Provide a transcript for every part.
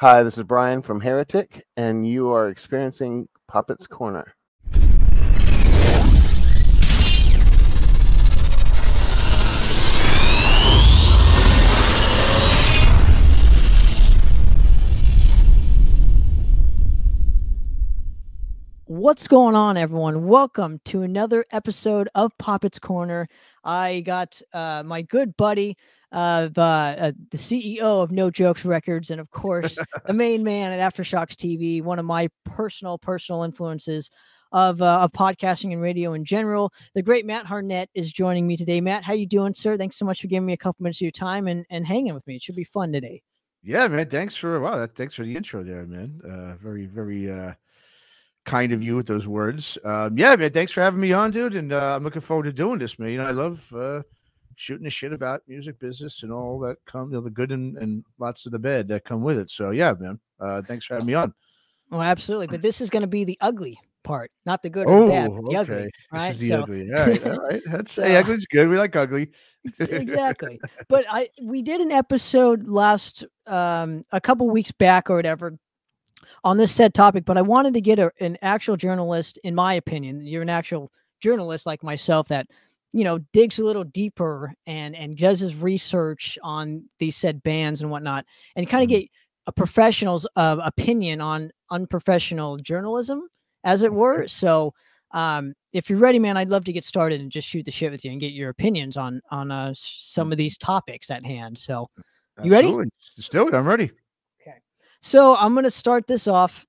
Hi, this is Brian from Heretic, and you are experiencing Poppitt's Corner. What's going on, everyone? Welcome to another episode of Poppitt's Corner. I got my good buddy, the CEO of No Jokes Records, and of course, the main man at Aftershocks TV, one of my personal influences of podcasting and radio in general. The great Matt Hartnett is joining me today. Matt, how you doing, sir? Thanks so much for giving me a couple minutes of your time and hanging with me. It should be fun today. Yeah, man. Thanks for the intro there, man. Very kind of you with those words. Yeah, man, thanks for having me on, dude. And I'm looking forward to doing this, man. You know, I love shooting the shit about music business and all that the good and lots of the bad that come with it. So yeah, man. Thanks for having me on. Oh, absolutely. But this is going to be the ugly part, not the good or the bad, but the ugly, right? This is the ugly. All right. Hey, ugly's good. We like ugly. Exactly. But we did an episode last a couple weeks back or whatever on this said topic, but I wanted to get an actual journalist, in my opinion. You're an actual journalist like myself that, you know, digs a little deeper and does his research on these said bands and whatnot, and kind of get a professional's opinion on unprofessional journalism, as it were. So if you're ready, man, I'd love to get started and just shoot the shit with you and get your opinions on some of these topics at hand. So you ready? Let's do it. I'm ready. So I'm going to start this off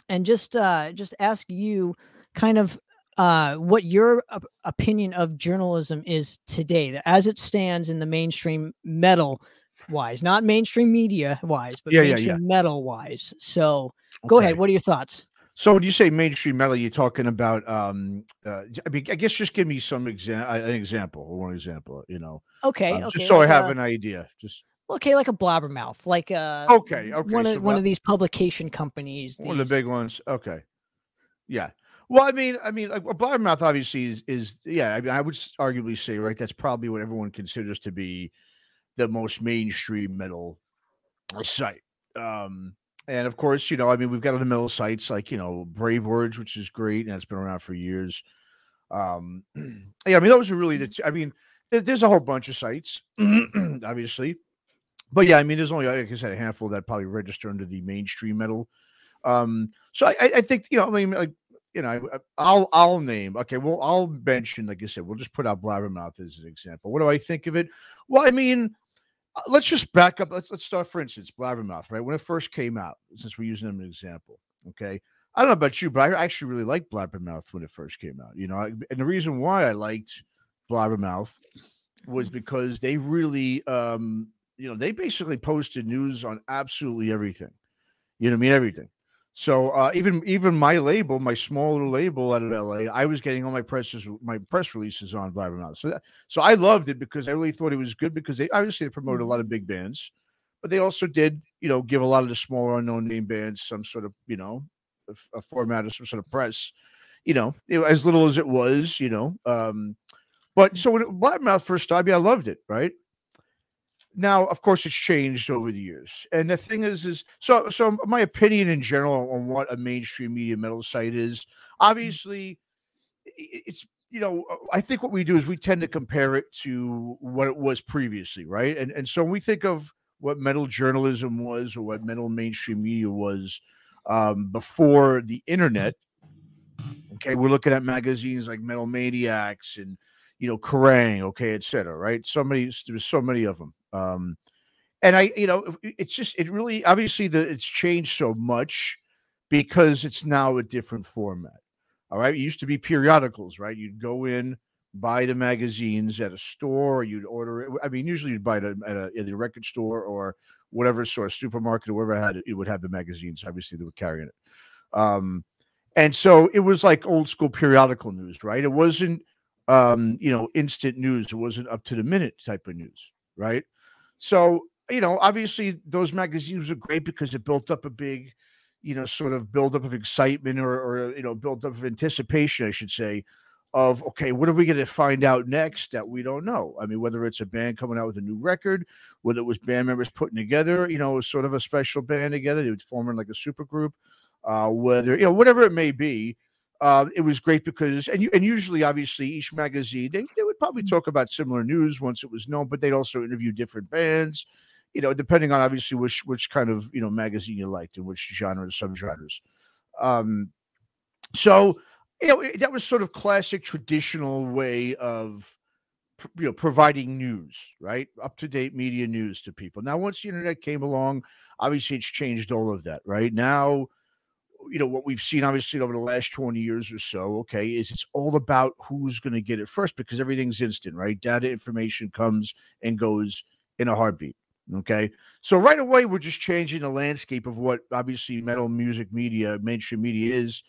and just ask you kind of what your opinion of journalism is today, as it stands in the mainstream metal wise, not mainstream media wise, but mainstream metal wise. So go ahead. What are your thoughts? So when you say mainstream metal, you're talking about, I mean, I guess just give me one example, you know. Okay. Just so I have an idea. Okay, like a Blabbermouth, like one of these publication companies. One of the big ones. Okay. Yeah. Well, I mean, like, Blabbermouth obviously is I mean, I would arguably say, right, that's probably what everyone considers to be the most mainstream metal site. And of course, you know, I mean, we've got other metal sites like, you know, Brave Words, which is great, and it's been around for years. Yeah, I mean, those are really I mean, there's a whole bunch of sites, obviously. But yeah, I mean, there's only, like I said, a handful that probably register under the mainstream metal. So I think, you know, I mean, like, you know, I'll name. Okay, well, I'll mention, like I said, we'll just put out Blabbermouth as an example. What do I think of it? Well, I mean, let's just back up. Let's start, for instance, Blabbermouth, right? When it first came out, since we're using them as an example, okay. I don't know about you, but I actually really liked Blabbermouth when it first came out. You know, and the reason why I liked Blabbermouth was because they really, you know, they basically posted news on absolutely everything. You know what I mean? Everything. So even my label, my small little label out of LA, I was getting all my press releases on Blabbermouth. So I loved it because I really thought it was good, because they obviously promoted a lot of big bands, but they also did, you know, give a lot of the smaller unknown name bands some sort of, you know, a format of some sort of press, you know, as little as it was, you know. But so when Blabbermouth first started, I loved it, right? Now, of course, it's changed over the years. And the thing is so my opinion in general on what a mainstream media metal site is, obviously, it's, you know, I think what we do is we tend to compare it to what it was previously, right? And so when we think of what metal journalism was, or what metal mainstream media was before the internet, okay, we're looking at magazines like Metal Maniacs and, you know, Kerrang, okay, et cetera, right? There's so many of them. And you know, it really, obviously it's changed so much because it's now a different format. All right. It used to be periodicals, right? You'd go in, buy the magazines at a store, or you'd order it. I mean, usually you'd buy it at the record store or whatever store, supermarket, or wherever had it, it would have the magazines. Obviously they were carrying it. And so it was like old school periodical news, right? It wasn't, you know, instant news. It wasn't up to the minute type of news, right? So, you know, obviously those magazines are great because it built up a big, you know, sort of build up of excitement or you know, build up of anticipation, I should say, of, okay, what are we going to find out next that we don't know? I mean, whether it's a band coming out with a new record, whether it was band members putting together, sort of a special band together, they would form like a super group, whether, whatever it may be. It was great because, and usually, obviously, each magazine, they would probably talk about similar news once it was known, but they'd also interview different bands, depending on obviously which kind of, magazine you liked and which genres, subgenres. So, that was sort of classic traditional way of, providing news, right? Up-to-date media news to people. Now, once the internet came along, obviously it's changed all of that, right? Now, what we've seen obviously over the last 20 years or so, okay, is it's all about who's going to get it first because everything's instant, right? Data information comes and goes in a heartbeat, okay? So right away, we're just changing the landscape of what obviously metal music media, mainstream media is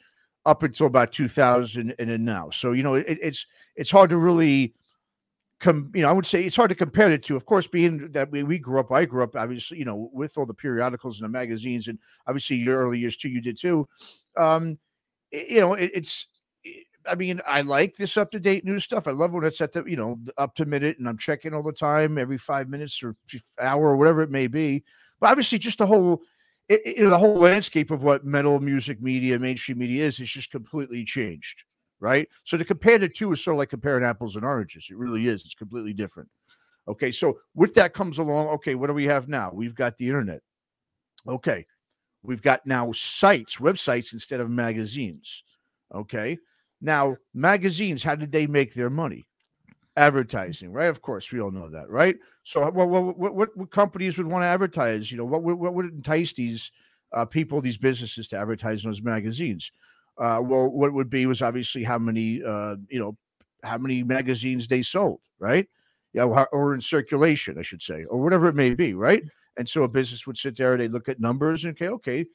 up until about 2000 and then now. So, it's hard to really I would say it's hard to compare it to, of course, being that I grew up, obviously, with all the periodicals and the magazines, and obviously your early years too, you did too. I mean, I like this up-to-date news stuff. I love when it's at the, up to minute, and I'm checking all the time, every 5 minutes or hour or whatever it may be. But obviously, just the whole landscape of what metal music media, mainstream media is just completely changed. Right. So to compare the two is sort of like comparing apples and oranges. It really is. It's completely different. Okay. So with that comes along. Okay. What do we have now? We've got the internet. Okay. We've got now sites, websites instead of magazines. Okay. Now, magazines, how did they make their money? Advertising, right? Of course, we all know that, right? So what companies would want to advertise? What would entice these people, these businesses to advertise in those magazines? Well, what would be was obviously how many magazines they sold, right? Or in circulation, I should say, or whatever it may be, right? And so a business would sit there, they look at numbers and okay,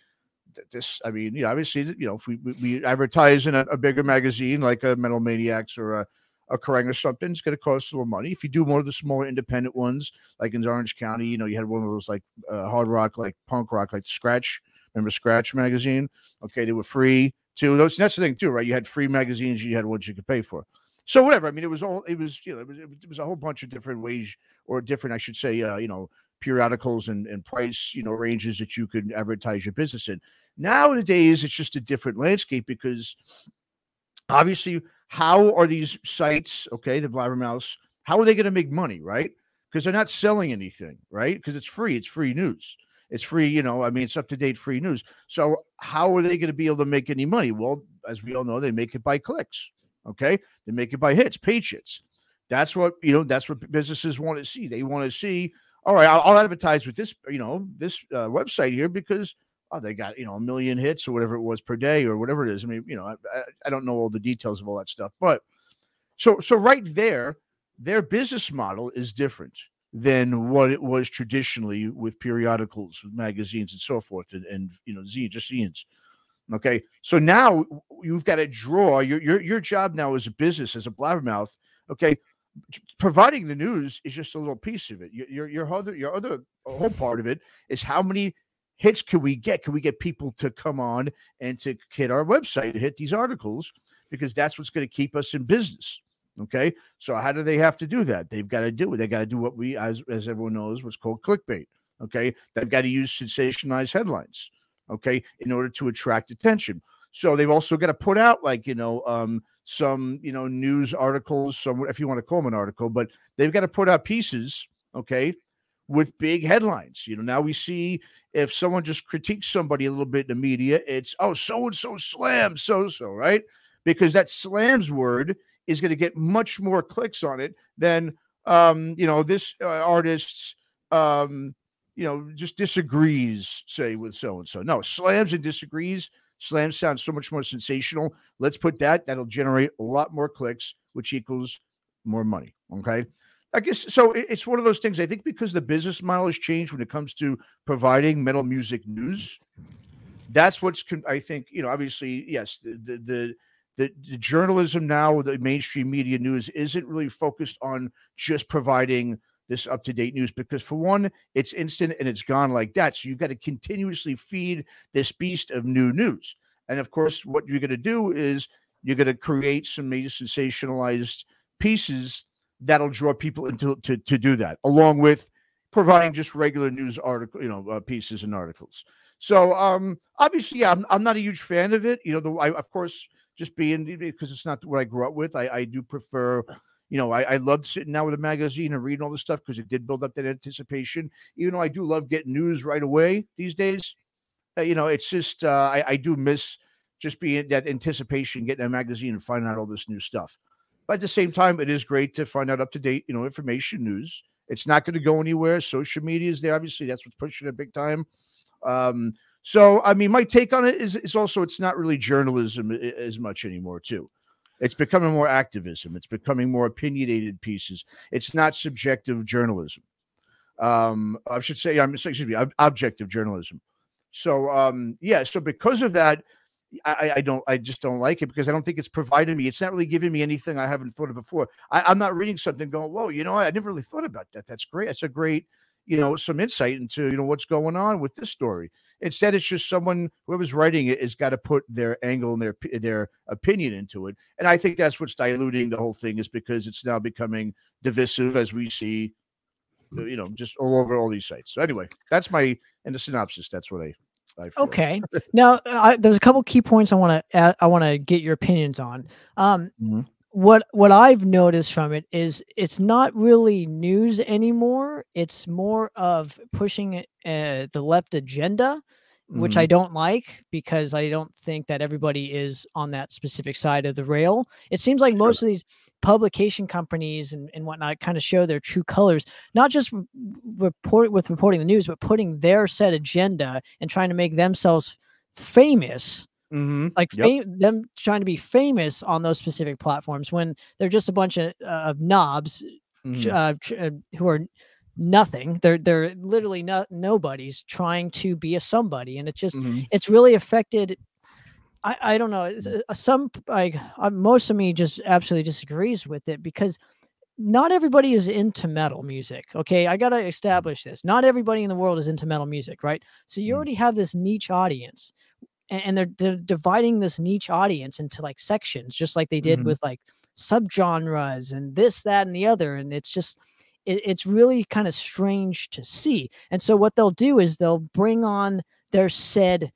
this, I mean, obviously, if we advertise in a bigger magazine like a Metal Maniacs or a Kerrang or something, it's going to cost a little money. If you do more of the smaller independent ones, like in Orange County, you had one of those like hard rock, like punk rock, like Scratch. Remember Scratch magazine? Okay, they were free too. That's the thing too, right? You had free magazines, you had ones you could pay for. So whatever. I mean, it was a whole bunch of different ways, or different, I should say, periodicals and price, ranges that you could advertise your business in. Nowadays, it's just a different landscape because obviously, how are these sites, okay, the Blabbermouths, how are they going to make money, right? Because they're not selling anything, right? Because it's free news. It's free, it's up-to-date free news. So how are they going to be able to make any money? Well, as we all know, they make it by clicks, okay? They make it by hits, page hits. That's what businesses want to see. They want to see, all right, I'll advertise with this, this website here because they got, a million hits or whatever it was per day or whatever it is. I mean, I don't know all the details of all that stuff, but so right there, their business model is different than what it was traditionally with periodicals, with magazines and so forth, and zines. Okay. So now you've got to draw your job now as a business, as a Blabbermouth. Okay. Providing the news is just a little piece of it. Your other whole part of it is how many hits can we get? Can we get people to come on and to hit our website, to hit these articles? Because that's what's going to keep us in business. Okay. So how do they have to do that? They've got to do it. They got to do what we, as everyone knows, what's called clickbait. Okay. They've got to use sensationalized headlines. Okay. In order to attract attention. So they've also got to put out some, news articles, some, if you want to call them an article, but they've got to put out pieces. Okay. With big headlines. Now we see if someone just critiques somebody a little bit in the media, it's, oh, so-and-so slams so-so, right? Because that slams word is going to get much more clicks on it than, this artist's, just disagrees, say, with so-and-so. No, slams and disagrees. Slams sound so much more sensational. Let's put that'll generate a lot more clicks, which equals more money. Okay. I guess so. It's one of those things. I think because the business model has changed when it comes to providing metal music news. That's what's, I think, obviously, yes, the journalism now, the mainstream media news isn't really focused on just providing this up-to-date news because, for one, it's instant and it's gone like that. So you've got to continuously feed this beast of new news. And of course, what you're going to do is You're going to create some major sensationalized pieces that'll draw people into to do that, along with providing just regular news article, pieces and articles. So obviously, yeah, I'm not a huge fan of it. Of course, just because it's not what I grew up with. I do prefer, I loved sitting down with a magazine and reading all this stuff because it did build up that anticipation. Even though I do love getting news right away these days, it's just I do miss just being that anticipation, getting a magazine and finding out all this new stuff. But at the same time, it is great to find out up-to-date, information, news. It's not going to go anywhere. Social media is there. Obviously, that's what's pushing it big time. So, I mean, my take on it is also it's not really journalism as much anymore, too. It's becoming more activism. It's becoming more opinionated pieces. It's not subjective journalism. I should say, objective journalism. So, so because of that, I just don't like it because I don't think it's provided me. It's not really giving me anything I haven't thought of before. I'm not reading something going, whoa, I never really thought about that. That's great. That's a great, some insight into, what's going on with this story. Instead, it's just whoever's writing it has got to put their angle and their opinion into it. And I think that's what's diluting the whole thing is because it's now becoming divisive as we see, just all over all these sites. So anyway, that's in the synopsis. That's what I feel. Okay. Now, there's a couple key points I want to get your opinions on. What I've noticed from it is it's not really news anymore. It's more of pushing the left agenda, which I don't like because I don't think that everybody is on that specific side of the rail. It seems like most of these publication companies and whatnot kind of show their true colors, not just reporting the news, but putting their set agenda and trying to make themselves famous. Them trying to be famous on those specific platforms when they're just a bunch of knobs who are nothing. They're literally nobodies trying to be a somebody, and it's really affected. I don't know. Most of me just absolutely disagrees with it because not everybody is into metal music. Okay, I gotta establish this. Not everybody in the world is into metal music, right? So you already have this niche audience. And they're dividing this niche audience into like sections, just like they did with like subgenres and this, that, and the other. And it's really kind of strange to see. And so what they'll do is they'll bring on their said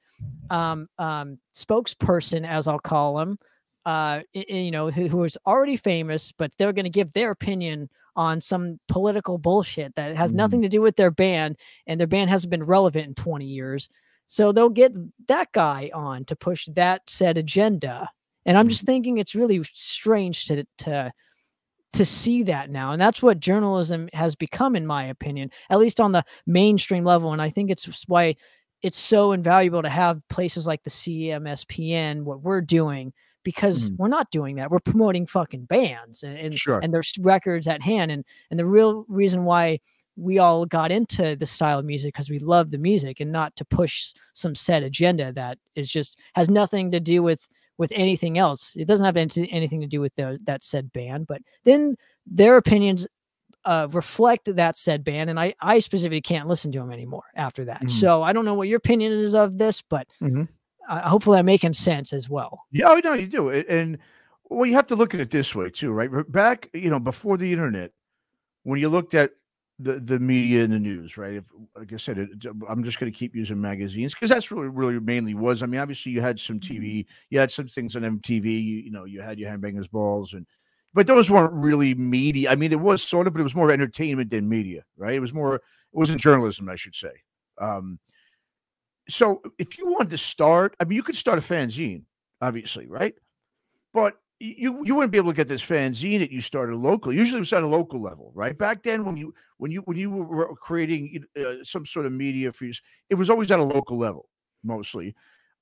spokesperson, as I'll call them, who is already famous, but they're going to give their opinion on some political bullshit that has nothing to do with their band, and their band hasn't been relevant in 20 years. So they'll get that guy on to push that said agenda. And I'm just thinking it's really strange to see that now. And that's what journalism has become, in my opinion, at least on the mainstream level. And I think it's why it's so invaluable to have places like the CMSPN, what we're doing, because we're not doing that. We're promoting fucking bands and there's records at hand. And the real reason why we all got into the style of music because we love the music and not to push some set agenda that has nothing to do with anything else. It doesn't have anything to do with that said band, but then their opinions reflect that said band. And I specifically can't listen to them anymore after that. So I don't know what your opinion is of this, but hopefully I'm making sense as well. Yeah, no, you do. And well, you have to look at it this way too, right? Back, before the internet, when you looked at the media and the news, right? Like I said, I'm just going to keep using magazines because that's really mainly was. I mean, obviously you had some TV, you had some things on MTV, you had your Handbangers Balls, but those weren't really media. I mean, it was sort of, but it was more entertainment than media, right? It wasn't journalism, I should say. So if you wanted to start, I mean, you could start a fanzine, obviously, right? But you wouldn't be able to get this fanzine that you started locally. Usually it was at a local level, right? Back then, when you were creating some sort of media for you, it was always at a local level, mostly.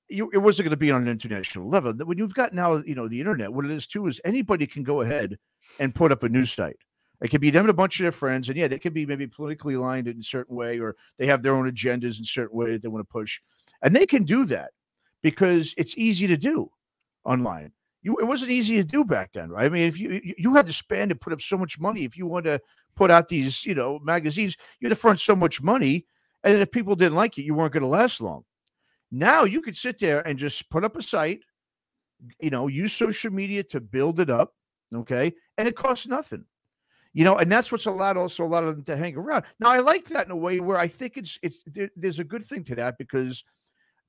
It wasn't going to be on an international level. When you've got now, the internet, what it is too is anybody can go ahead and put up a news site. It could be them and a bunch of their friends, and yeah, they could be maybe politically aligned in a certain way, or they have their own agendas in a certain way that they want to push, and they can do that because it's easy to do online. It wasn't easy to do back then, right? I mean, if you had to spend and put up so much money, if you wanted to put out these, magazines, you had to front so much money, and then if people didn't like it, you weren't going to last long. Now you could sit there and just put up a site, use social media to build it up. Okay. And it costs nothing. And that's what's allowed also a lot of them to hang around. Now, I like that in a way where I think there's a good thing to that because,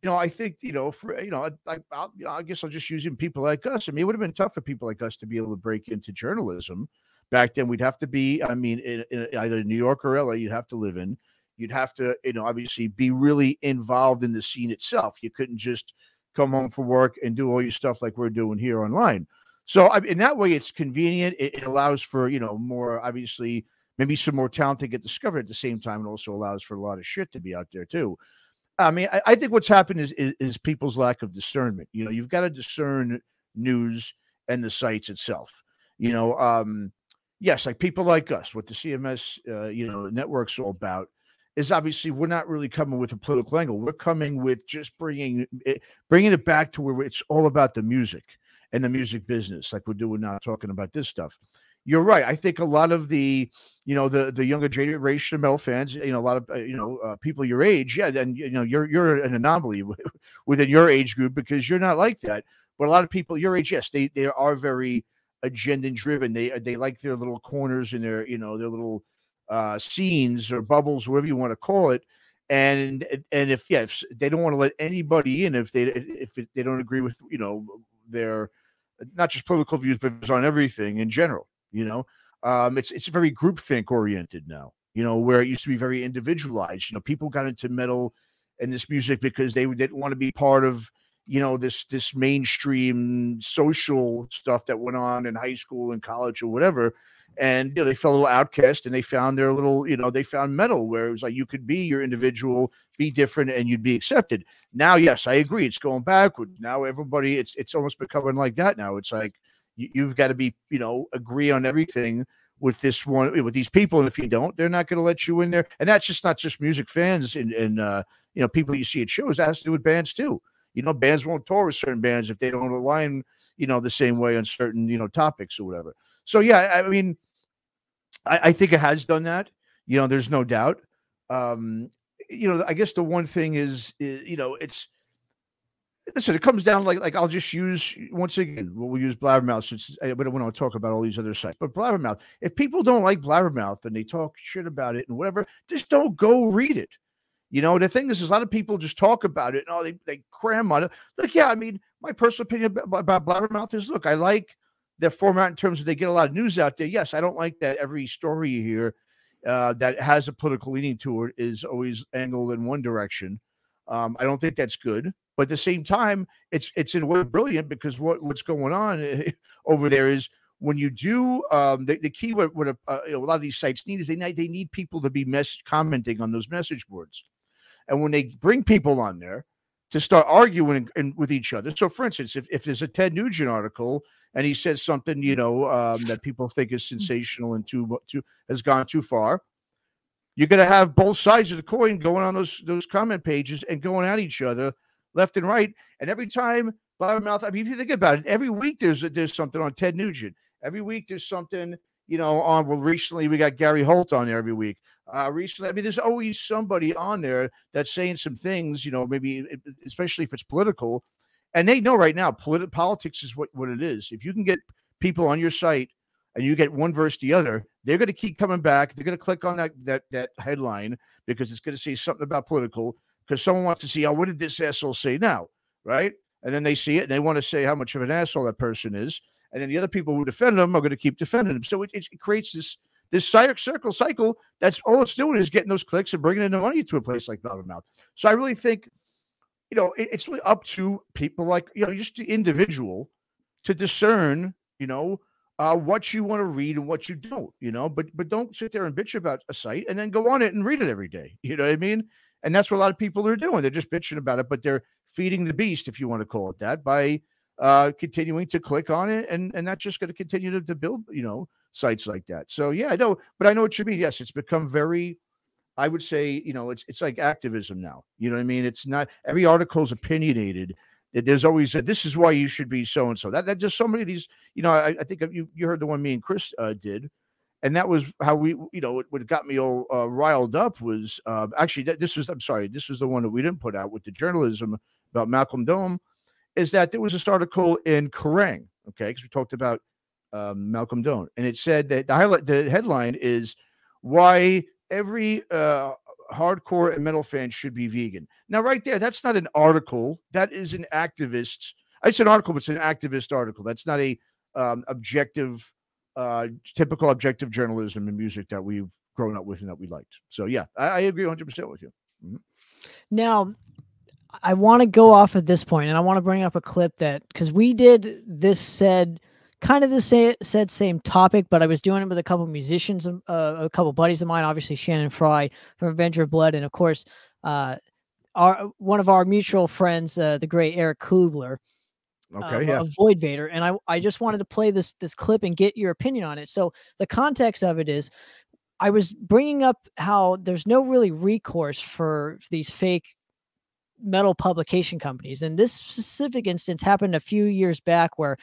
I think, for, I guess I'll just use people like us. I mean, it would have been tough for people like us to be able to break into journalism. Back then, we'd have to be, in either New York or LA, you'd have to live in. You'd have to, obviously be really involved in the scene itself. You couldn't just come home from work and do all your stuff like we're doing here online. So in that way, it's convenient. It allows for, more, obviously, maybe some more talent to get discovered at the same time. It also allows for a lot of shit to be out there, too. I mean, I think what's happened is people's lack of discernment. You've got to discern news and the sites itself. Yes, like people like us, what the CMS, network's all about is obviously we're not really coming with a political angle. We're coming with just bringing it back to where it's all about the music and the music business, like we're doing now, talking about this stuff. You're right. I think a lot of the younger generation of metal fans, a lot of people your age, yeah, and you're an anomaly within your age group because you're not like that. But a lot of people your age, yes, they are very agenda driven. They like their little corners and their their little scenes or bubbles, whatever you want to call it. And if they don't want to let anybody in if they don't agree with their not just political views but on everything in general. It's very groupthink oriented now, where it used to be very individualized. People got into metal and this music because they didn't want to be part of, this mainstream social stuff that went on in high school and college or whatever. And, they felt a little outcast and they found their little, they found metal where it was like you could be your individual, be different, and you'd be accepted. Now, yes, I agree. It's going backwards. Now everybody, it's almost becoming like that now. It's like, you've got to be, agree on everything with these people. And if you don't, they're not going to let you in there. And that's just not just music fans and people you see at shows. That has to do with bands too. Bands won't tour with certain bands if they don't align, the same way on certain, topics or whatever. So, yeah, I mean, I think it has done that. There's no doubt. I guess the one thing is it's, listen, it comes down like I'll just use once again. We'll use Blabbermouth since I don't want to talk about all these other sites. But Blabbermouth, if people don't like Blabbermouth and they talk shit about it and whatever, just don't go read it. The thing is a lot of people just talk about it and they cram on it. Like, yeah, I mean, my personal opinion about Blabbermouth is, look, I like their format in terms of they get a lot of news out there. Yes, I don't like that every story you hear that has a political leaning to it is always angled in one direction. I don't think that's good. But at the same time, it's in a way brilliant because what's going on over there is when you do the key what a lot of these sites need is they need people to be commenting on those message boards, and when they bring people on there to start arguing with each other. So, for instance, if there's a Ted Nugent article and he says something that people think is sensational and has gone too far, you're going to have both sides of the coin going on those comment pages and going at each other left and right. And every time Blabbermouth, I mean, if you think about it, every week there's something on Ted Nugent. Every week there's something, on, well, recently we got Gary Holt on there every week. Recently, I mean, there's always somebody on there that's saying some things, maybe especially if it's political. And they know right now politics is what it is. If you can get people on your site and you get one versus the other, they're going to keep coming back. They're going to click on that headline because it's going to say something about political. Because someone wants to see, what did this asshole say now, right? And then they see it, and they want to say how much of an asshole that person is. And then the other people who defend them are going to keep defending them. So it creates this cycle. That's all it's doing is getting those clicks and bringing in the money to a place like Blabbermouth. So I really think, it's really up to people like, just the individual to discern, what you want to read and what you don't, but don't sit there and bitch about a site and then go on it and read it every day. You know what I mean? And that's what a lot of people are doing. They're just bitching about it, but they're feeding the beast, if you want to call it that, by continuing to click on it. And that's just going to continue to build, sites like that. So, yeah, I know what you mean. Yes, it's become very, I would say, it's like activism now. You know what I mean? It's not every article is opinionated. There's always this is why you should be so-and-so. That just so many of these, I think you heard the one me and Chris did. And that was how we, what got me all riled up was actually this was the one that we didn't put out with the journalism about Malcolm Dome. is that there was this article in Kerrang, okay, because we talked about Malcolm Doan, and it said that the headline is why every hardcore and metal fan should be vegan. Now, right there, that's not an article. That is an activist. It's an article, but it's an activist article. That's not a objective, typical objective journalism in music that we've grown up with and that we liked. So, yeah, I agree 100% with you. Mm-hmm. Now, I want to go off at this point, and I want to bring up a clip that, because we did this kind of the same topic, but I was doing it with a couple of musicians, a couple of buddies of mine, obviously Shannon Fry from Avenger of Blood, and of course, one of our mutual friends, the great Eric Klubler, of Void Vader. And I just wanted to play this clip and get your opinion on it. So the context of it is, I was bringing up how there's no really recourse for these fake metal publication companies. And this specific instance happened a few years back where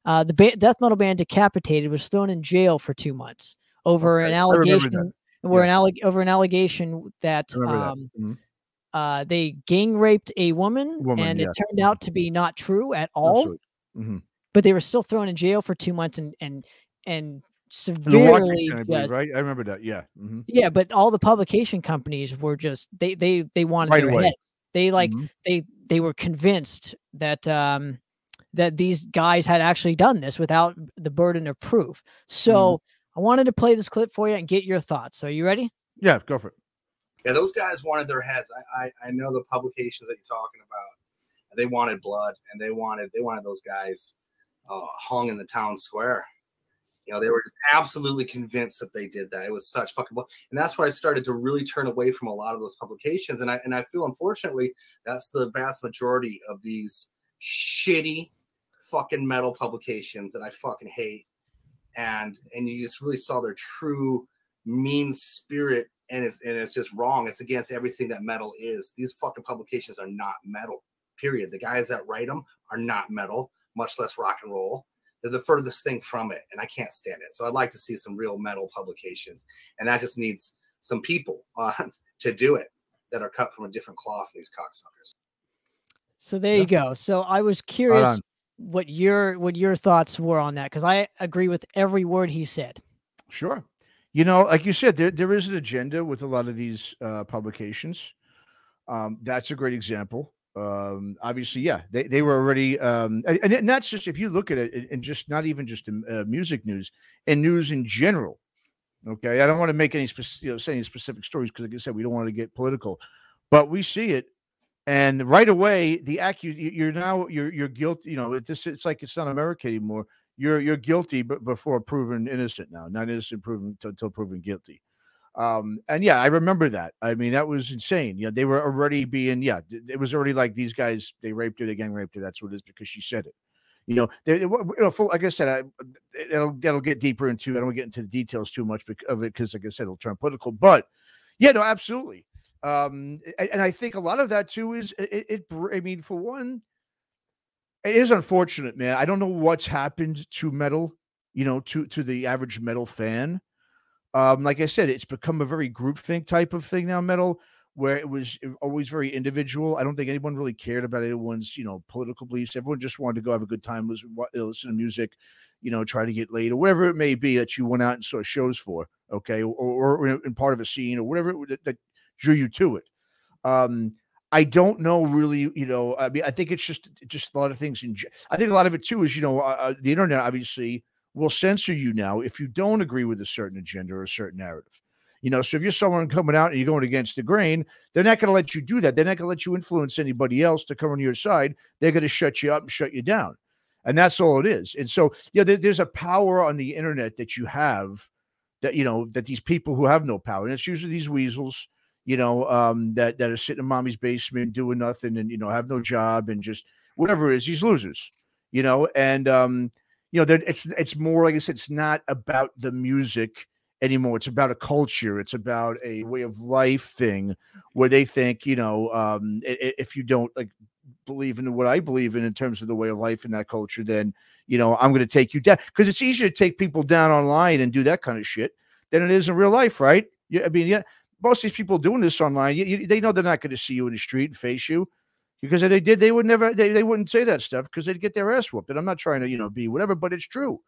the death metal band Decapitated was thrown in jail for 2 months over an allegation over an allegation that they gang raped a woman and it turned out to be not true at all. But they were still thrown in jail for 2 months and severely right? I remember that. Yeah. Yeah, but all the publication companies were just they wanted their heads. They they were convinced that that these guys had actually done this without the burden of proof. So I wanted to play this clip for you and get your thoughts. So are you ready? Yeah, go for it. Yeah, those guys wanted their heads. I know the publications that you're talking about. They wanted blood, and they wanted those guys hung in the town square. You know, they were just absolutely convinced that they did that. It was such fucking blood. And that's why I started to really turn away from a lot of those publications. And I feel, unfortunately, that's the vast majority of these shitty fucking metal publications that I fucking hate. And you just really saw their true mean spirit, and it's just wrong. It's against everything that metal is. These fucking publications are not metal, period. The guys that write them are not metal, much less rock and roll. They're the furthest thing from it, and I can't stand it. So I'd like to see some real metal publications, and that just needs some people to do it that are cut from a different cloth, these cocksuckers. So there you go. So I was curious what your thoughts were on that, because I agree with every word he said. Sure. You know, like you said, there is an agenda with a lot of these publications. That's a great example. Obviously, yeah, they were already, and that's just, if you look at it, and just not even just music news, and news in general. Okay, I don't want to make any say any specific stories, because, like I said, we don't want to get political, but we see it, and right away you're guilty. You know, it's like it's not America anymore. You're guilty, but before proven innocent now, not innocent proven until proven guilty. And yeah, I remember that. I mean, that was insane. You know, they were already being, it was already like, these guys, they raped her, they gang raped her. That's what it is, because she said it. You know, like I said, that'll get deeper into. I don't want to get into the details too much of it, because, like I said, it'll turn political. But yeah, no, absolutely. And I think a lot of that too is I mean, for one, it is unfortunate, man. I don't know what's happened to metal, you know, to the average metal fan. Like I said, it's become a very groupthink type of thing now, metal, where it was always very individual. I don't think anyone really cared about anyone's, you know, political beliefs. Everyone just wanted to go have a good time, listen to music, you know, try to get laid, or whatever it may be that you went out and saw shows for, okay, or in part of a scene, or whatever that drew you to it. I don't know really, you know, I mean, I think it's just a lot of things. I think a lot of it too is, you know, the internet obviously will censor you now if you don't agree with a certain agenda or a certain narrative. You know, so if you're someone coming out and you're going against the grain, they're not going to let you do that. They're not going to let you influence anybody else to come on your side. They're going to shut you up and shut you down. And that's all it is. And so, yeah, there's a power on the internet that you have that, you know, that these people who have no power, and it's usually these weasels, you know, that are sitting in mommy's basement doing nothing, and, you know, have no job, and just whatever it is, these losers, you know, and, you know, it's more, like I said, it's not about the music anymore. It's about a culture. It's about a way of life thing, where they think, you know, if you don't like believe in what I believe in terms of the way of life in that culture, then, you know, I'm going to take you down, because it's easier to take people down online and do that kind of shit than it is in real life, right? I mean, yeah, most of these people doing this online, they know they're not going to see you in the street and face you. Because if they did, they would never, they wouldn't say that stuff because they'd get their ass whooped. And I'm not trying to, be whatever, but it's true.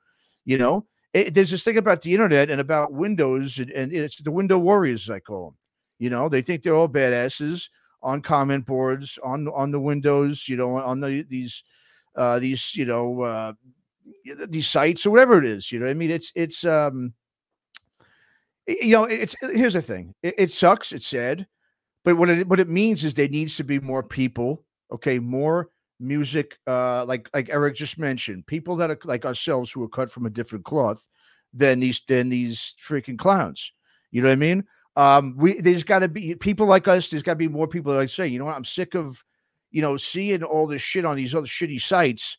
There's this thing about the internet and about Windows, and it's the window warriors, as I call them. They think they're all badasses on comment boards, on the Windows, on these sites or whatever it is. You know what I mean? It's here's the thing. It sucks. It's sad. But what it means is there needs to be more people, okay, more music, like Eric just mentioned, people that are like ourselves who are cut from a different cloth than these freaking clowns. You know what I mean? There's got to be people like us. There's got to be more people that say, you know what, I'm sick of, seeing all this shit on these other shitty sites.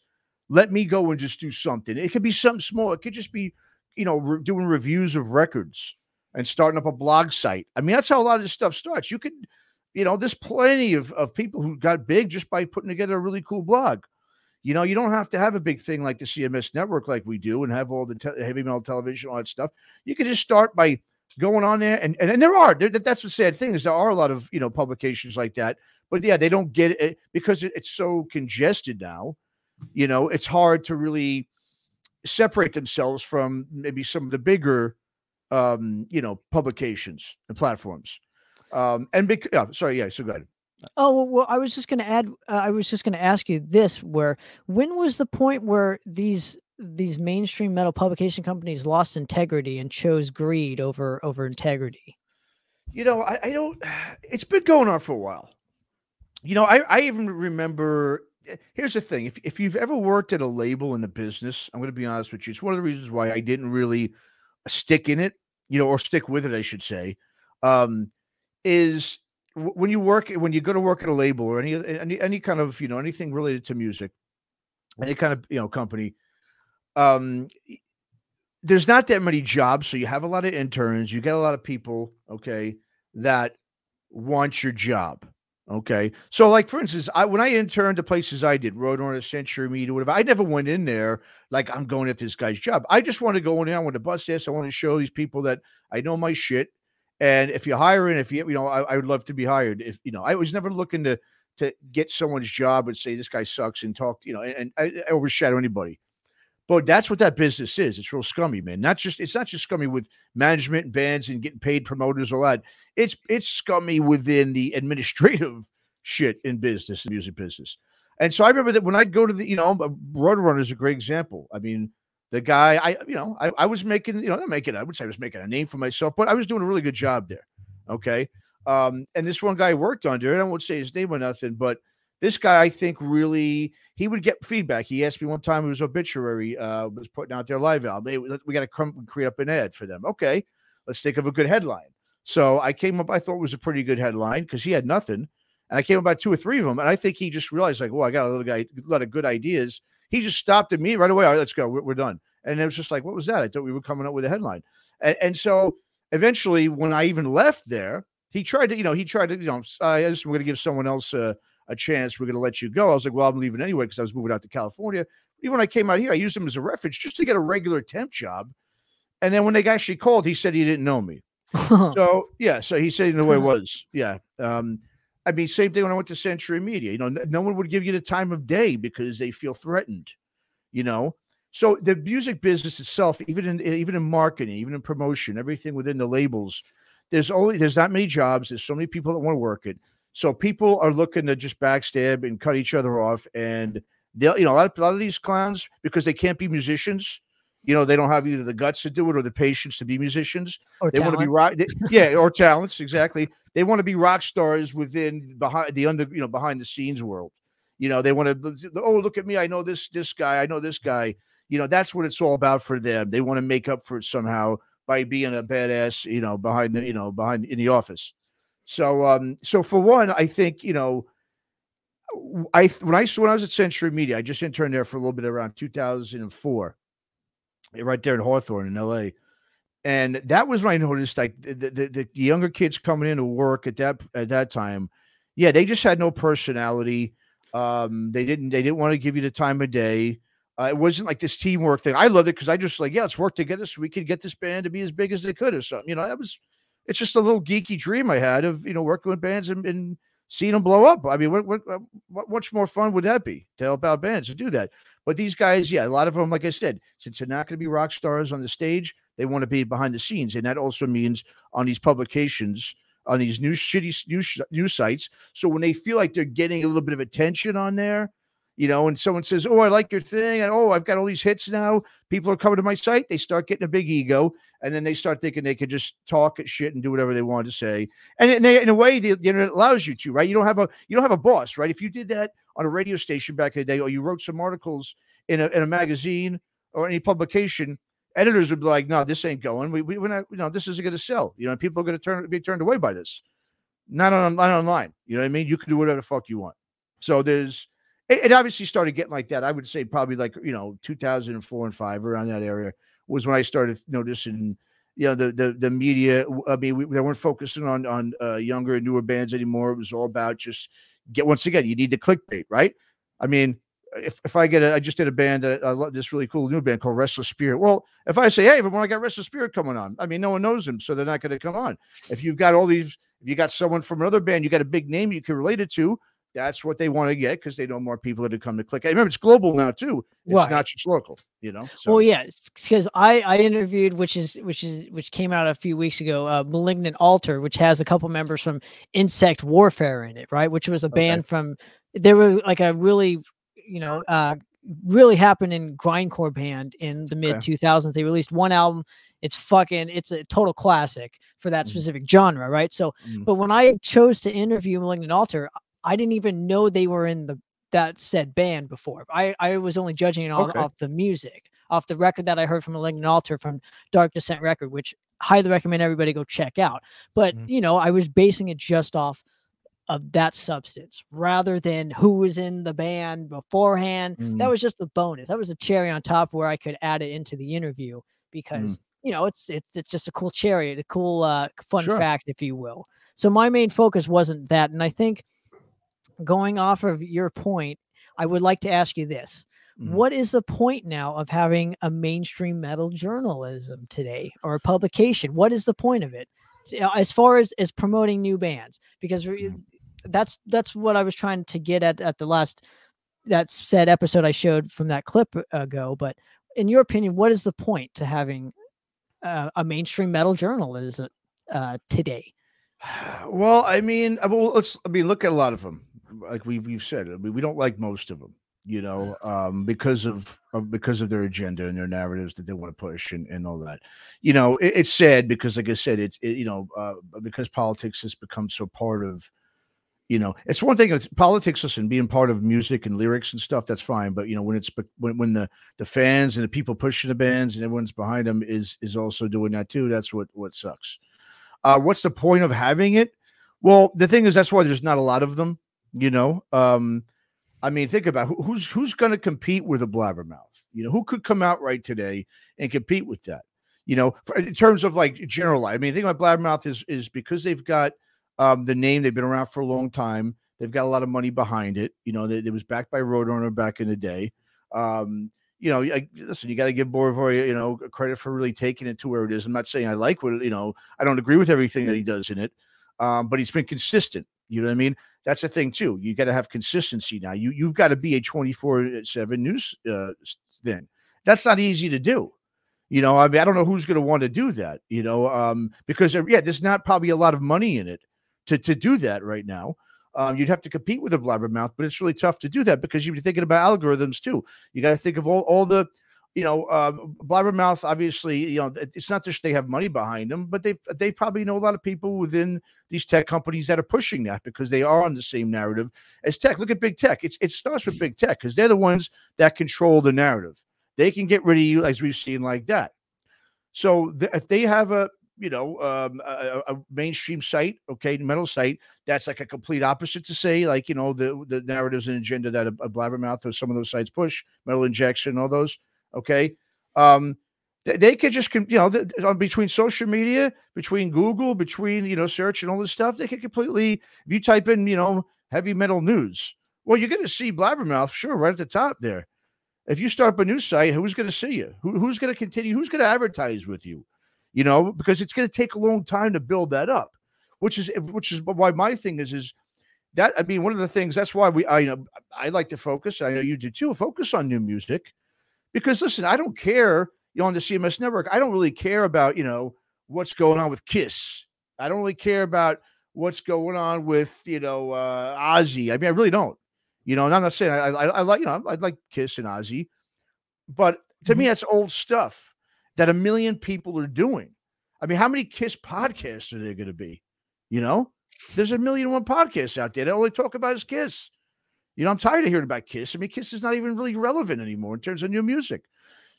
Let me go and just do something. It could be something small. It could just be, doing reviews of records and starting up a blog site. I mean, that's how a lot of this stuff starts. You could, there's plenty of people who got big just by putting together a really cool blog. You don't have to have a big thing like the CMS network like we do and have all the heavy metal television, all that stuff. You could just start by going on there. And that's the sad thing is there are a lot of, publications like that. But yeah, they don't get it because it's so congested now. It's hard to really separate themselves from maybe some of the bigger publications and platforms. So go ahead. Oh, well, I was just going to add, I was just going to ask you this, when was the point where these mainstream metal publication companies lost integrity and chose greed over integrity? I don't, it's been going on for a while. I even remember, here's the thing. If you've ever worked at a label in the business, I'm going to be honest with you. It's one of the reasons why I didn't really stick in it, or stick with it, I should say, is when you go to work at a label or any kind of, anything related to music, any kind of, company, there's not that many jobs. So you have a lot of interns, you get a lot of people, okay, that want your job. Okay. So like, for instance, when I interned to places I did, Roadrunner, Century Media, whatever, I never went in there like I'm going after this guy's job. I just want to go in there. I want to bust this. I want to show these people that I know my shit. And if you're hiring, I would love to be hired. If, I was never looking to get someone's job and say, this guy sucks and talk, and I overshadow anybody. But that's what that business is. It's real scummy, man. It's not just scummy with management and bands and getting paid promoters, all that. It's scummy within the administrative shit in business, the music business. And so I remember that when I'd go to the, Roadrunner is a great example. I mean, the guy, I was making, I would say I was making a name for myself, but I was doing a really good job there. Okay. And this one guy I worked under, and I won't say his name or nothing, but this guy, I think, really, he would get feedback. He asked me one time, it was Obituary, was putting out their live album. Hey, we got to come and create up an ad for them. Okay, let's think of a good headline. So I came up, I thought it was a pretty good headline because he had nothing. And I came up about 2 or 3 of them. And I think he just realized, like, I got a lot of good ideas. He just stopped at me right away. All right, let's go. We're done. And it was just like, what was that? I thought we were coming up with a headline. And so eventually, when I even left there, he tried to, we're going to give someone else a chance. We're going to let you go. I was like, well, I'm leaving anyway because I was moving out to California. Even when I came out here, I used him as a reference just to get a regular temp job. And then when they actually called, he said he didn't know me. So he said, the way it was. Yeah. I mean, same thing when I went to Century Media. No one would give you the time of day because they feel threatened, So the music business itself, even in marketing, even in promotion, everything within the labels, there's not many jobs. There's so many people that want to work it. So people are looking to just backstab and cut each other off. And they'll, a lot of these clowns, because they can't be musicians, they don't have either the guts to do it or the patience to be musicians. Or they want to be or talents. Exactly. They want to be rock stars behind the scenes world. They want to, look at me. I know this guy. I know this guy. That's what it's all about for them. They want to make up for it somehow by being a badass, behind in the office. So for one, I think, when I was at Century Media, I just interned there for a little bit around 2004, right there in Hawthorne in LA. And that was when I noticed like the younger kids coming into work at that time. Yeah. They just had no personality. They didn't want to give you the time of day. It wasn't like this teamwork thing. I loved it because I just like, let's work together so we could get this band to be as big as they could or something. It's just a little geeky dream I had of, working with bands and seeing them blow up. I mean, what much more fun would that be to help out bands to do that? But these guys, yeah, a lot of them, like I said, since they're not going to be rock stars on the stage, they want to be behind the scenes, and that also means on these publications, on these news sites. So when they feel like they're getting a little bit of attention on there, and someone says, "Oh, I like your thing," and "Oh, I've got all these hits now," people are coming to my site. They start getting a big ego, and then they start thinking they could just talk shit and do whatever they want to say. And in a way, the internet allows you to, right? You don't have a boss, right? If you did that on a radio station back in the day, or you wrote some articles in a magazine or any publication, editors would be like, "No, this ain't going. We're not. This isn't going to sell. People are going to be turned away by this. Not online. You know what I mean? You can do whatever the fuck you want." So it obviously started getting like that. I would say probably like 2004 and 5, around that area was when I started noticing the media. I mean, they weren't focusing on younger and newer bands anymore. It was all about just once again, you need the clickbait, right? I mean, if I just did a band, I love this really cool new band called Restless Spirit. Well, if I say, "Hey, everyone, I got Restless Spirit coming on," I mean, no one knows them, so they're not going to come on. If you got someone from another band, you got a big name you can relate it to. That's what they want to get because they know more people that come to click. I remember it's global now too. It's not just local, So. Well, yeah, because I interviewed, which came out a few weeks ago, Malignant Altar, which has a couple members from Insect Warfare in it, right? Which was a band from, they were like a really, really happening grindcore band in the mid 2000s. They released one album. It's a total classic for that specific genre, right? So, but when I chose to interview Malignant Altar, I didn't even know they were in that said band before. I was only judging it off the music, off the record that I heard from Malignant Altar from Dark Descent record, which highly recommend everybody go check out. But, I was basing it just off of that substance rather than who was in the band beforehand. That was just a bonus. That was a cherry on top where I could add it into the interview because, it's just a cool cherry, a cool fun fact, if you will. So my main focus wasn't that. And I think, going off of your point, I would like to ask you this. What is the point now of having a mainstream metal journalism today or a publication? What is the point of it as far as promoting new bands? Because that's what I was trying to get at the last, that said episode I showed from that clip ago. But in your opinion, what is the point to having a mainstream metal journalism today? Well, I mean, look at a lot of them. Like we've said, I mean, we don't like most of them, because of their agenda and their narratives that they want to push and all that. It's sad because, like I said, because politics has become so part of, it's one thing. It's politics, listen, being part of music and lyrics and stuff, that's fine. But when the fans and the people pushing the bands and everyone's behind them is also doing that too, that's what sucks. What's the point of having it? Well, the thing is, that's why there's not a lot of them. I mean, think about who's going to compete with a Blabbermouth. Who could come out right today and compete with that? In terms of like general. I mean, the thing about Blabbermouth is because they've got the name, they've been around for a long time. They've got a lot of money behind it. It was backed by Roadrunner back in the day. Listen, you got to give Borovoi, credit for really taking it to where it is. I'm not saying I like what, I don't agree with everything that he does in it, but he's been consistent. You know what I mean? That's the thing too. You got to have consistency now. You've got to be a 24/7 news thing. That's not easy to do. I mean, I don't know who's going to want to do that. Because there's not probably a lot of money in it to do that right now. You'd have to compete with a Blabbermouth, but it's really tough to do that because you'd be thinking about algorithms too. You got to think of all the, Blabbermouth, obviously, it's not just they have money behind them, but they probably know a lot of people within these tech companies that are pushing that because they are on the same narrative as tech. Look at big tech. It starts with big tech because they're the ones that control the narrative. They can get rid of you, as we've seen, like that. So if they have a mainstream site, metal site, that's like a complete opposite to say, like, the narratives and agenda that a Blabbermouth or some of those sites push, Metal Injection, all those, they could just, between social media, between Google, between, search and all this stuff, they could completely, if you type in, heavy metal news, well, you're going to see Blabbermouth, sure, right at the top there. If you start up a news site, who's going to see you? Who's going to continue? Who's going to advertise with you? Because it's going to take a long time to build that up, which is why my thing is that, I mean, one of the things, that's why I like to focus, I know you do too, focus on new music. Because listen, I don't care, on the CMS network, I don't really care about, what's going on with Kiss. I don't really care about what's going on with, Ozzy. I mean, I really don't. And I'm not saying I like, I like Kiss and Ozzy, but to me, that's old stuff that a million people are doing. I mean, how many Kiss podcasts are there going to be? There's 1,000,001 podcasts out there that all they talk about is Kiss. I'm tired of hearing about Kiss. I mean, Kiss is not even really relevant anymore in terms of new music.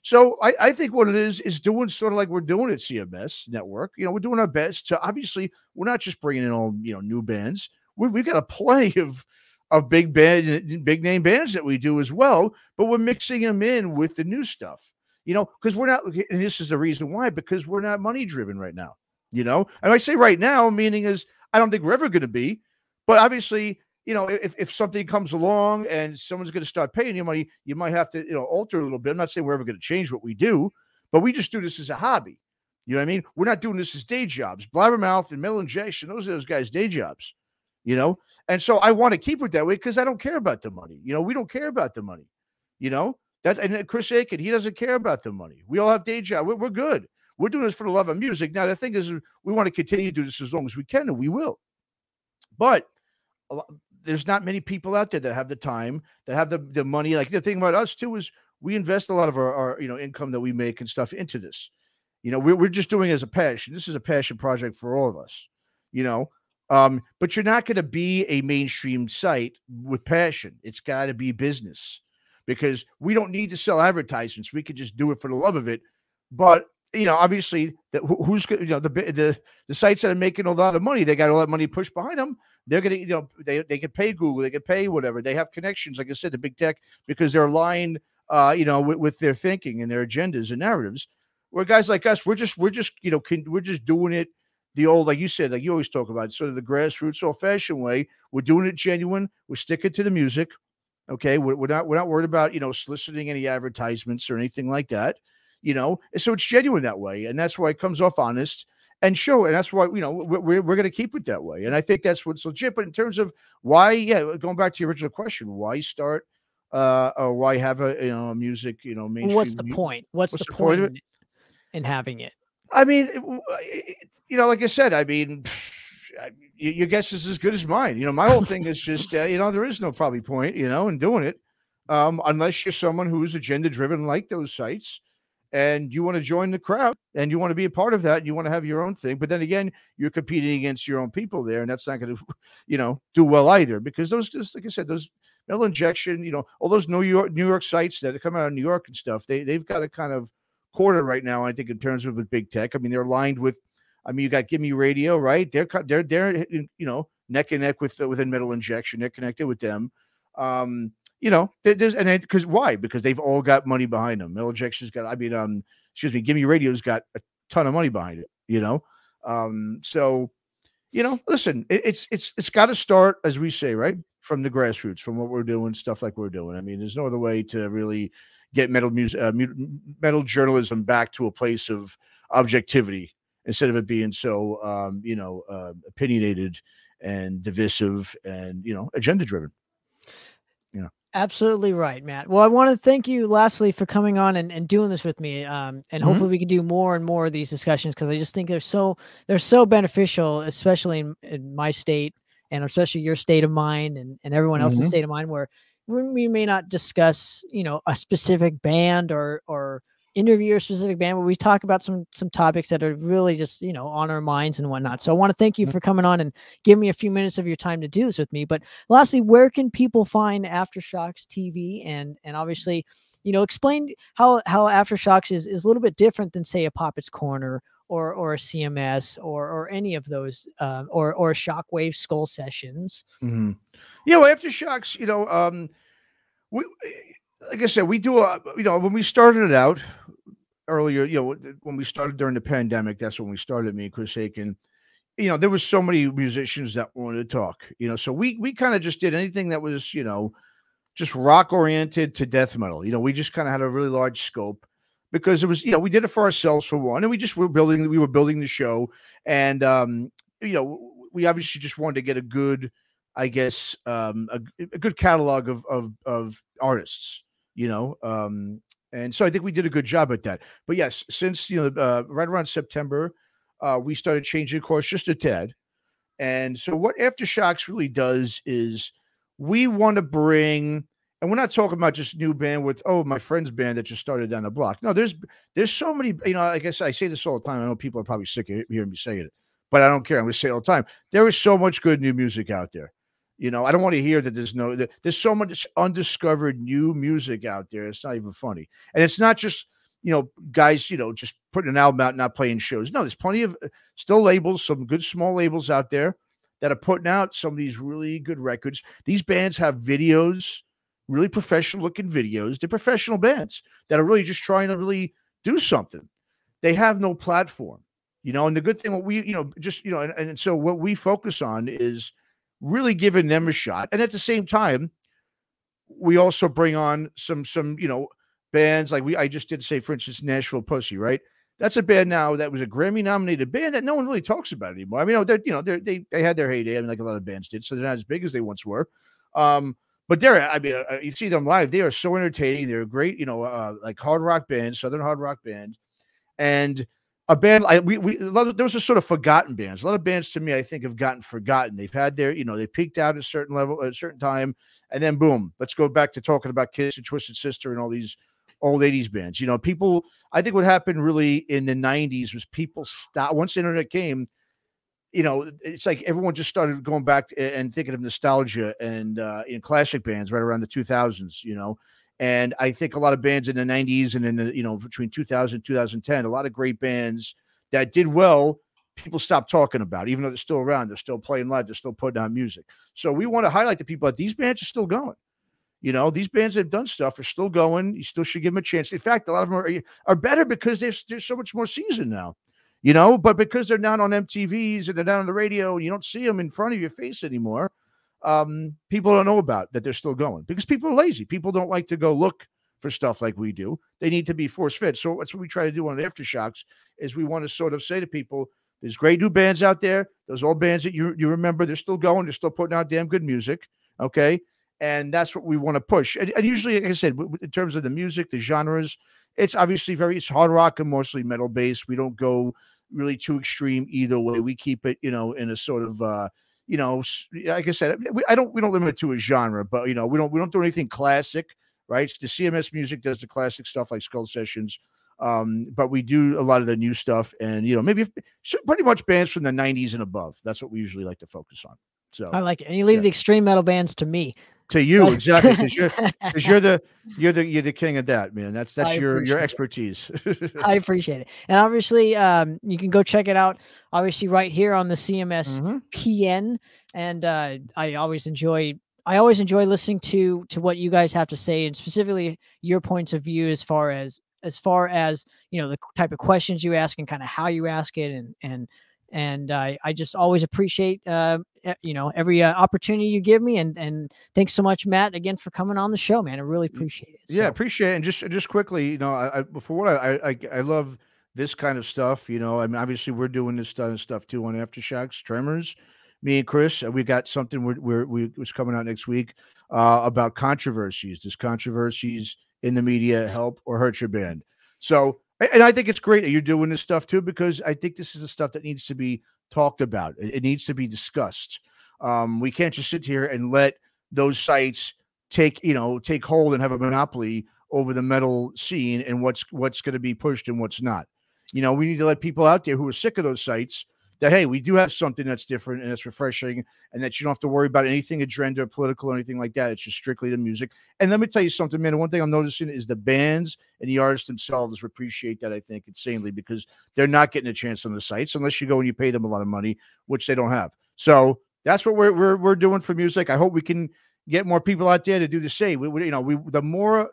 So I think what it is doing sort of like we're doing at CMS Network. We're doing our best to, obviously, we're not just bringing in all, new bands. We've got a plenty of big name bands that we do as well, but we're mixing them in with the new stuff, because we're not, and this is the reason why, because we're not money driven right now, and I say right now, meaning is, I don't think we're ever going to be, but obviously, if something comes along and someone's going to start paying you money, you might have to, alter a little bit. I'm not saying we're ever going to change what we do, but we just do this as a hobby. You know what I mean? We're not doing this as day jobs. Blabbermouth and Metal Injection, those are those guys' day jobs, And so I want to keep it that way because I don't care about the money. We don't care about the money. And Chris Aiken, he doesn't care about the money. We all have day jobs. We're good. We're doing this for the love of music. Now, the thing is, we want to continue to do this as long as we can, and we will. But there's not many people out there that have the time, that have the money. Like, the thing about us too is we invest a lot of our income that we make and stuff into this. We're just doing it as a passion. This is a passion project for all of us. But you're not going to be a mainstream site with passion. It's got to be business, because we don't need to sell advertisements. We could just do it for the love of it. But obviously, who's going the sites that are making a lot of money, they got all that money pushed behind them. They're going to, they can pay Google, they can pay whatever. They have connections, like I said, to big tech, because they're aligned, with their thinking and their agendas and narratives. Where guys like us, we're just doing it the old, like you said, like you always talk about, sort of the grassroots, old-fashioned way. We're doing it genuine. We're sticking to the music. Okay, we're not worried about soliciting any advertisements or anything like that. So it's genuine that way, and that's why it comes off honest and show. And that's why we're going to keep it that way. And I think that's what's legit. But in terms of why, going back to your original question, why start or why have a music mainstream? What's the point? What's the point in having it? I mean, like I said, I mean, your guess is as good as mine. My whole thing is just, there is no probably point, in doing it, unless you're someone who's agenda driven like those sites, and you want to join the crowd and you want to be a part of that. And you want to have your own thing. But then again, you're competing against your own people there, and that's not going to, do well either, because those, just like I said, those Metal Injection, all those New York sites that come out of New York and stuff, they've got a kind of corner right now, I think, in terms of with big tech. I mean, they're aligned with, you got Gimme Radio, right? They're neck and neck within Metal Injection. They're connected with them. Because why? Because they've all got money behind them. Metal Injection's got, Gimme Radio's got a ton of money behind it. So, listen, it's got to start, as we say, right, from the grassroots, from what we're doing, stuff like we're doing. I mean, there's no other way to really get metal journalism back to a place of objectivity, instead of it being so, opinionated and divisive and, agenda driven. Absolutely right, Matt. Well, I want to thank you lastly for coming on and doing this with me. And hopefully we can do more and more of these discussions, because I just think they're so beneficial, especially in my state, and especially your state of mind and everyone else's state of mind, where we may not discuss, a specific band or interview a specific band, but we talk about some topics that are really just, on our minds and whatnot. So I want to thank you for coming on and giving me a few minutes of your time to do this with me. But lastly, where can people find Aftershocks TV? And obviously, explain how Aftershocks is a little bit different than, say, a Poppitt's Corner or a CMS or any of those, or Shockwave Skull Sessions. Mm-hmm. Well, Aftershocks, we, like I said, we do when we started it out earlier, when we started during the pandemic, that's when we started, me and Chris Aiken. There was so many musicians that wanted to talk, so we kind of just did anything that was, just rock oriented to death metal. We just kind of had a really large scope, because it was, we did it for ourselves, for one, and we were building the show, and we obviously just wanted to get a good I guess, a good catalog of artists, and so I think we did a good job at that. But yes, since right around September, we started changing course just a tad. And so what Aftershocks really does is we want to bring, and we're not talking about just new band with, oh, my friend's band that just started down the block. No, there's so many, I guess I say this all the time. I know people are probably sick of hearing me say it, but I don't care. I'm going to say it all the time. There is so much good new music out there. I don't want to hear that there's so much undiscovered new music out there. It's not even funny. And it's not just, guys, just putting an album out, not playing shows. No, there's plenty of still labels, some good small labels out there that are putting out some of these really good records. These bands have videos, really professional looking videos. They're professional bands that are really just trying to really do something. They have no platform, and the good thing, what we, and so what we focus on is really giving them a shot. And at the same time, we also bring on some bands like I just did say, for instance, Nashville Pussy, right? That's a band now that was a Grammy nominated band that no one really talks about anymore. I mean, they had their heyday. I mean, like a lot of bands did. So they're not as big as they once were. But you see them live. They are so entertaining. They're great, like hard rock band, Southern hard rock band. And a band, those are sort of forgotten bands. A lot of bands to me, I think, have gotten forgotten. They've had their, they peaked out at a certain level at a certain time, and then boom, let's go back to talking about Kiss and Twisted Sister and all these old 80s bands. People, I think what happened really in the 90s was people stopped, once the internet came, it's like everyone just started going back and thinking of nostalgia and in classic bands right around the 2000s, And I think a lot of bands in the 90s and in the, between 2000 and 2010, a lot of great bands that did well, people stopped talking about, even though they're still around, they're still playing live, they're still putting out music. So we want to highlight to people that these bands are still going. These bands that have done stuff are still going. You still should give them a chance. In fact, a lot of them are better because there's so much more season now, but because they're not on MTVs and they're not on the radio, and you don't see them in front of your face anymore. People don't know about that they're still going because people are lazy. People don't like to go look for stuff like we do. They need to be force fed. So that's what we try to do on Aftershocks is we want to sort of say to people, there's great new bands out there. Those old bands that you remember, they're still going. They're still putting out damn good music. Okay. And that's what we want to push. And usually, like I said, in terms of the music, the genres, it's obviously it's hard rock and mostly metal based. We don't go really too extreme either way. We keep it, in a sort of, like I said, we don't limit it to a genre, but we don't do anything classic, right? The CMS Music does the classic stuff like Skull Sessions, but we do a lot of the new stuff, and maybe pretty much bands from the 90s and above. That's what we usually like to focus on. So I like it, and you leave the extreme metal bands to me. To you, exactly, because you're the king of that, man. That's your expertise. I appreciate it, and obviously, you can go check it out. Obviously, right here on the CMSPN, and I always enjoy listening to what you guys have to say, and specifically your points of view as far as the type of questions you ask and kind of how you ask it, and I just always appreciate every opportunity you give me, and thanks so much, Matt, again for coming on the show, man. I really appreciate it. Yeah, appreciate it. And just quickly, I love this kind of stuff. I mean, obviously we're doing this stuff too on Aftershocks, Tremors. Me and Chris, we got something was coming out next week about controversies. Does controversies in the media help or hurt your band? So. And I think it's great that you're doing this stuff too, because I think this is the stuff that needs to be talked about. It needs to be discussed. We can't just sit here and let those sites take hold and have a monopoly over the metal scene and what's going to be pushed and what's not. We need to let people out there who are sick of those sites that, hey, we do have something that's different and it's refreshing, and that you don't have to worry about anything agenda or political or anything like that. It's just strictly the music. And let me tell you something, man. One thing I'm noticing is the bands and the artists themselves appreciate that, I think, insanely, because they're not getting a chance on the sites unless you go and you pay them a lot of money, which they don't have. So that's what we're doing for music. I hope we can get more people out there to do the same. The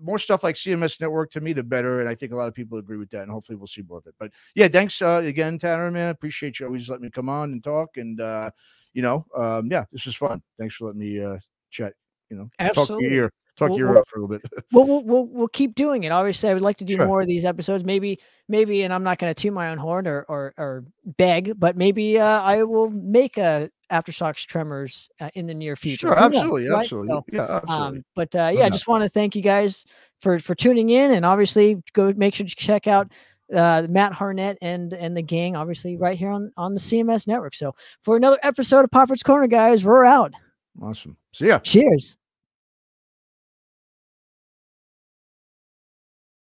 more stuff like CMS Network, to me, the better. And I think a lot of people agree with that, and hopefully we'll see more of it. But yeah, thanks again, Tanner, man. I appreciate you always letting me come on and talk. And, yeah, this is fun. Thanks for letting me chat, Absolutely. talk to your ear for a little bit. We'll keep doing it. Obviously, I would like to do more of these episodes. Maybe, and I'm not going to toot my own horn or beg, but maybe I will make a Aftershocks Tremors in the near future. Sure, Who knows, absolutely, right? absolutely, So, yeah, absolutely. but yeah, I just want to thank you guys for tuning in, and obviously go make sure to check out Matt Hartnett and the gang, obviously right here on the CMS network. So for another episode of Poppitt's Corner, guys, we're out. Awesome. See ya. Cheers.